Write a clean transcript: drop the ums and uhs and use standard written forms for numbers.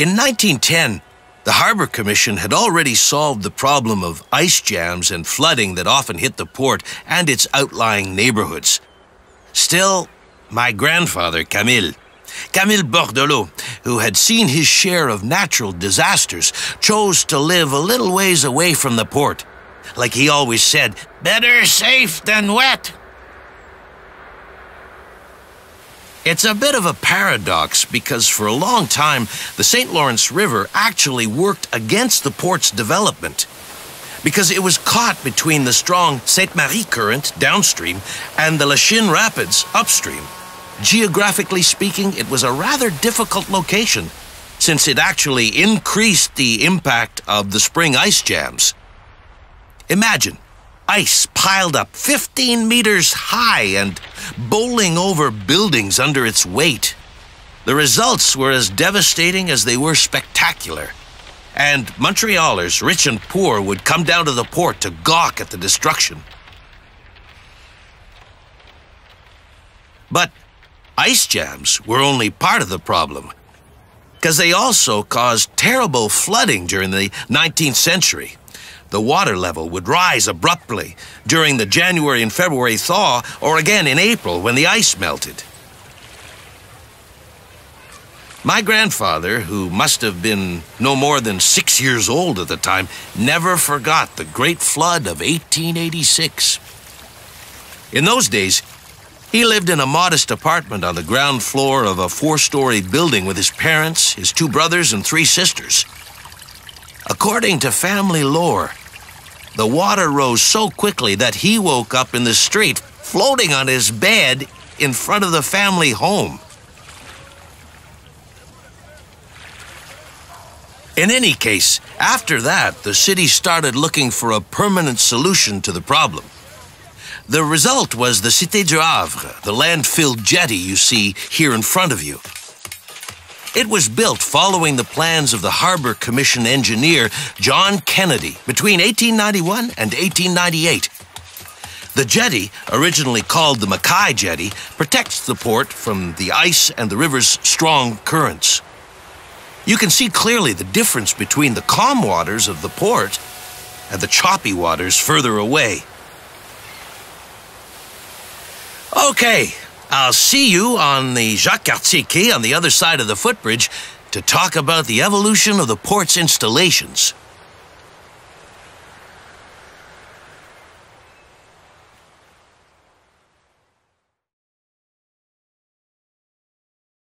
In 1910, the Harbor Commission had already solved the problem of ice jams and flooding that often hit the port and its outlying neighborhoods. Still, my grandfather, Camille Bordelot, who had seen his share of natural disasters, chose to live a little ways away from the port. Like he always said, better safe than wet. It's a bit of a paradox because for a long time, the St. Lawrence River actually worked against the port's development because it was caught between the strong Ste. Marie current downstream and the Lachine Rapids upstream. Geographically speaking, it was a rather difficult location since it actually increased the impact of the spring ice jams. Imagine ice piled up 15 meters high and bowling over buildings under its weight. The results were as devastating as they were spectacular. And Montrealers, rich and poor, would come down to the port to gawk at the destruction. But ice jams were only part of the problem, because they also caused terrible flooding during the 19th century. The water level would rise abruptly during the January and February thaw, or again in April when the ice melted. My grandfather, who must have been no more than 6 years old at the time, never forgot the Great Flood of 1886. In those days, he lived in a modest apartment on the ground floor of a 4-story building with his parents, his 2 brothers, and 3 sisters. According to family lore, the water rose so quickly that he woke up in the street, floating on his bed in front of the family home. In any case, after that, the city started looking for a permanent solution to the problem. The result was the Cité du Havre, the land-filled jetty you see here in front of you. It was built following the plans of the Harbor Commission engineer John Kennedy between 1891 and 1898. The jetty, originally called the Mackay Jetty, protects the port from the ice and the river's strong currents. You can see clearly the difference between the calm waters of the port and the choppy waters further away. Okay. I'll see you on the Jacques Cartier Quay on the other side of the footbridge to talk about the evolution of the port's installations.